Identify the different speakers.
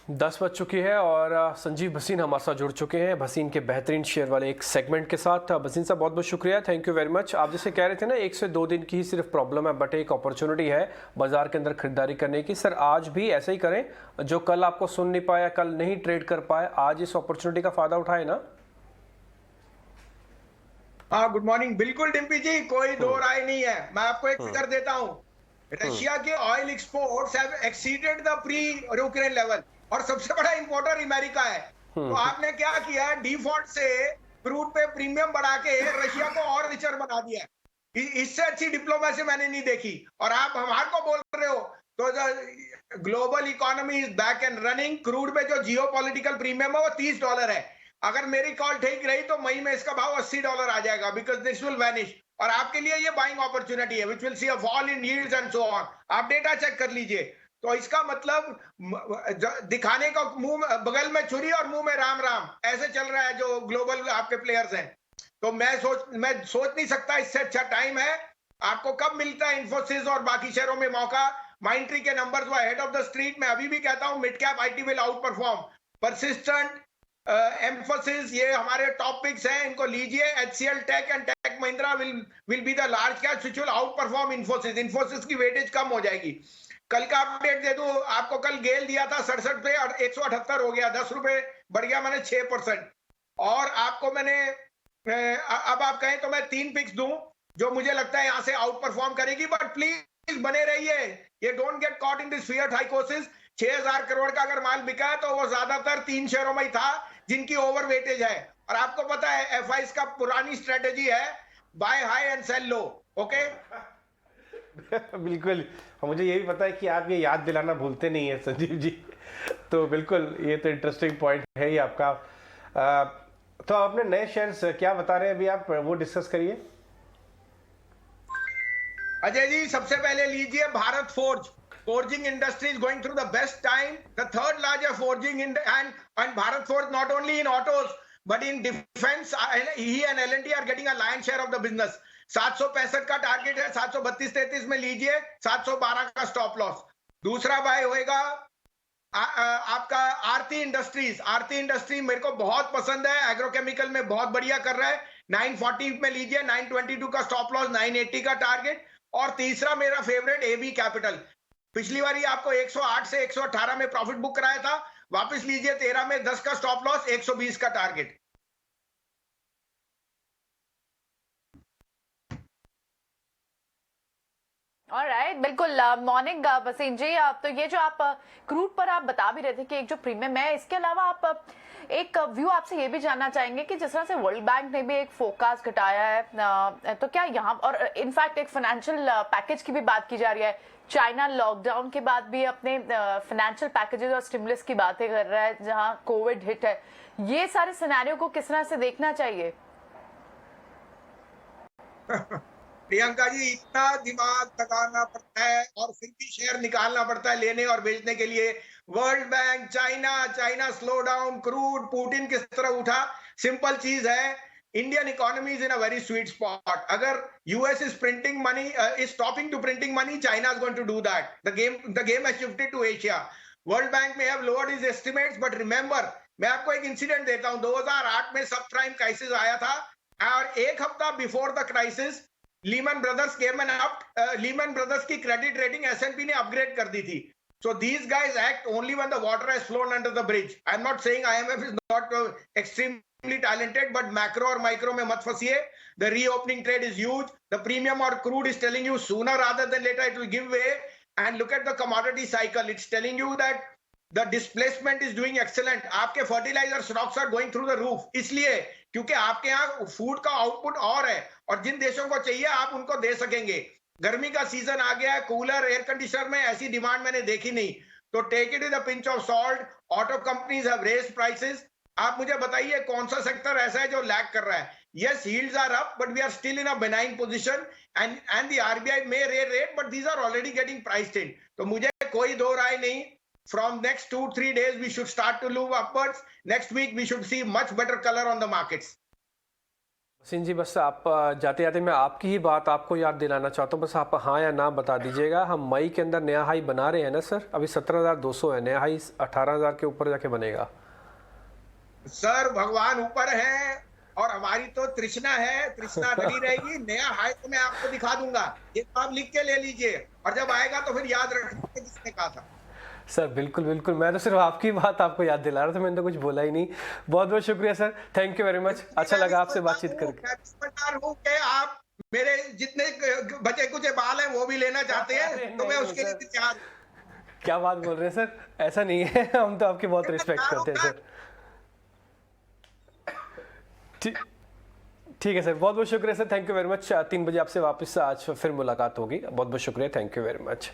Speaker 1: 10 बज चुकी है और संजीव भसीन हमारे साथ जुड़ चुके हैं भसीन के बेहतरीन शेयर वाले एक सेगमेंट के साथ। भसीन साहब बहुत बहुत शुक्रिया, थैंक यू वेरी मच। आप जैसे कह रहे थे ना 1 से 2 दिन की ही सिर्फ प्रॉब्लम है बट एक अपॉर्चुनिटी है बाजार के अंदर खरीदारी करने की। सर आज भी ऐसा ही करें, जो कल आपको सुन नहीं पाया, कल नहीं ट्रेड कर पाए, आज इस अपॉर्चुनिटी का फायदा उठाए ना।
Speaker 2: हाँ, गुड मॉर्निंग। बिल्कुल डिम्पी जी, कोई दो राय नहीं है। मैं आपको एक फिगर देता हूँ। रशिया के oil exports have exceeded the pre Ukraine level और सबसे बड़ा इंपोर्टर अमेरिका है। तो आपने क्या किया, डिफॉल्ट से क्रूड पे प्रीमियम बढ़ा के रशिया को और रिचर बना दिया है। इससे अच्छी डिप्लोमेसी मैंने नहीं देखी। और आप हमारे को बोल रहे हो तो global economy is back and running. Crude पे जो जियो पॉलिटिकल प्रीमियम है वो $30 है। अगर मेरी कॉल ठीक रही तो मई में इसका भाव $80 आ जाएगा, बिकॉज दिस विल वैनिश। और आपके लिए ये बाइंग अपॉर्चुनिटी है, which will see a fall in yields and so on. आप डेटा चेक कर लीजिए। तो इसका मतलब दिखाने का मुंह बगल में छुरी और मुंह में राम राम ऐसे चल रहा है जो ग्लोबल आपके प्लेयर्स हैं। तो मैं सोच नहीं सकता इससे अच्छा टाइम है। आपको कब मिलता है इन्फोसिस और बाकी शेयरों में मौका। माइंट्री के नंबर्स वो हेड ऑफ द स्ट्रीट। मैं अभी भी कहता हूं mid cap IT will outperform. Persistent Mphasis ये हमारे टॉप पिक्स हैं, इनको लीजिए। HCL Tech and Tech Mahindra will be the large cap which will outperform Infosys. Infosys की वेटेज कम हो जाएगी। कल का अपडेट दे दूं आपको, कल गेल दिया था 67 पे और 178 हो गया, 10 रुपए बढ़ गया, मैंने 6%। और आपको मैंने अब आप कहें तो मैं 3 पिक्स दूं जो मुझे लगता है यहां से आउट परफॉर्म करेगी। बट प्लीज बने रहिए, ये don't get caught in this fear साइकोसिस। 6000 करोड़ का अगर माल बिका है तो वो ज्यादातर 3 शेयरों में ही था जिनकी ओवर वेटेज है। और आपको पता है एफआईएस का पुरानी स्ट्रेटेजी है, buy high and sell low. Okay
Speaker 3: बिल्कुल, मुझे ये भी पता है कि आप ये याद दिलाना भूलते नहीं है संजीव जी। तो बिल्कुल ये तो इंटरेस्टिंग पॉइंट है ही आपका। तो आपने नए शेयर्स क्या बता रहे हैं अभी, आप वो डिस्कस करिए।
Speaker 2: अजय जी, सबसे पहले लीजिए Bharat forge. Forging industry is going through the best time. The third largest forging and Bharat Forge not only in autos but in defense. He and L&T are getting a lion's share of the business. 765 का target है, 732-33 में लीजिए, 712 का stop loss. दूसरा bye होएगा आपका आरती industries. आरती industry मेरे को बहुत पसंद है, एग्रोकेमिकल में बहुत बढ़िया कर रहा है। 940 में लीजिए, 922 का स्टॉप लॉस, 980 का टारगेट। और तीसरा मेरा फेवरेट एबी कैपिटल। पिछली बार आपको 108 से 118 में प्रॉफिट बुक कराया था, वापस लीजिए 13 में, 10 का स्टॉप लॉस, 120 का टारगेट।
Speaker 4: ऑलराइट, बिल्कुल। मॉर्निंग भसीन जी। तो ये जो आप क्रूड पर आप बता भी रहे थे कि एक जो प्रीमियम है, इसके अलावा आप एक व्यू आपसे ये भी जानना चाहेंगे कि जिस तरह से वर्ल्ड बैंक ने भी एक फोरकास्ट घटाया है, तो क्या यहाँ और इनफैक्ट एक फाइनेंशियल पैकेज की भी बात की जा रही है। चाइना लॉकडाउन के बाद भी अपने फाइनेंशियल पैकेजेस और स्टिमुलस की बातें कर रहा है, जहां कोविड हिट है। ये सारे सिनेरियो को किस तरह से देखना चाहिए?
Speaker 2: प्रियंका जी, इतना दिमाग लगाना पड़ता है और फिर भी शेयर निकालना पड़ता है लेने और बेचने के लिए। World bank, China slow down, crude, Putin किस तरह उठा। सिंपल चीज है, Indian economy is in a very sweet spot. अगर US is printing money, is stopping to printing money, China is going to do that. The game has shifted to Asia. World bank में have lowered his estimates, but remember, मैं आपको एक incident देता हूं। 2008 में सब prime crisis आया था और एक हफ्ता before the crisis Lehman brothers came and up. Lehman brothers की क्रेडिट रेटिंग एसएनपी ने अपग्रेड कर दी थी। So these guys act only when the water has flown under the bridge. I'm not saying IMF is not extremely talented, but macro और micro में मत फंसिए। The reopening trade is huge. The premium or crude is telling you sooner rather than later it will give way. And look at the commodity cycle. It's telling you that the displacement is doing excellent. आपके fertilizer stocks are going through the roof. इसलिए क्योंकि आपके यहाँ food का output और है और जिन देशों को चाहिए आप उनको दे सकेंगे। गर्मी का सीजन आ गया है, कूलर एयर कंडीशनर में ऐसी डिमांड मैंने देखी नहीं। तो take it with a pinch of salt. Auto companies have raised prices. आप मुझे बताइए कौन सा सेक्टर ऐसा है जो लैग कर रहा है। Yes, yields are up but we are still in a benign position and the RBI may raise rate but these are already getting priced in. तो मुझे कोई दो राय नहीं। From next 2-3 days we should start to move upwards. Next week we should see much better color on the markets.
Speaker 1: Singh ji, बस आप जाते जाते मैं आपकी ही बात आपको याद दिलाना चाहता हूँ, बस आप हाँ या ना बता दीजिएगा। हम मई के अंदर नया हाई बना रहे हैं ना सर? अभी 17,200 है, नया हाई 18,000 के ऊपर जाके बनेगा।
Speaker 2: सर भगवान ऊपर है और हमारी तो तृष्णा है, तृष्णा लगी रहेगी। नया हाई तो मैं आपको दिखा दूंगा, ये तो आप लिख के ले लीजिए और जब आएगा तो फिर याद रखिए किसने कहा था।
Speaker 1: सर बिल्कुल बिल्कुल, मैं तो सिर्फ आपकी बात आपको याद दिला रहा था, मैंने तो कुछ बोला ही नहीं। बहुत बहुत शुक्रिया sir, thank you very much, अच्छा लगा आपसे बातचीत करके।
Speaker 2: मैं समझदार हूं कि आप मेरे जितने बचे कुछ बाल हैं वो भी लेना चाहते हैं, तो मैं उसके लिए तैयार हूं।
Speaker 1: क्या बात बोल रहे हैं सर, ऐसा नहीं है, हम तो आपकी बहुत रिस्पेक्ट करते हैं सर। ठीक है सर, बहुत बहुत शुक्रिया sir, thank you very much. 3 बजे आपसे वापस आज फिर मुलाकात होगी। बहुत बहुत शुक्रिया, थैंक यू वेरी मच।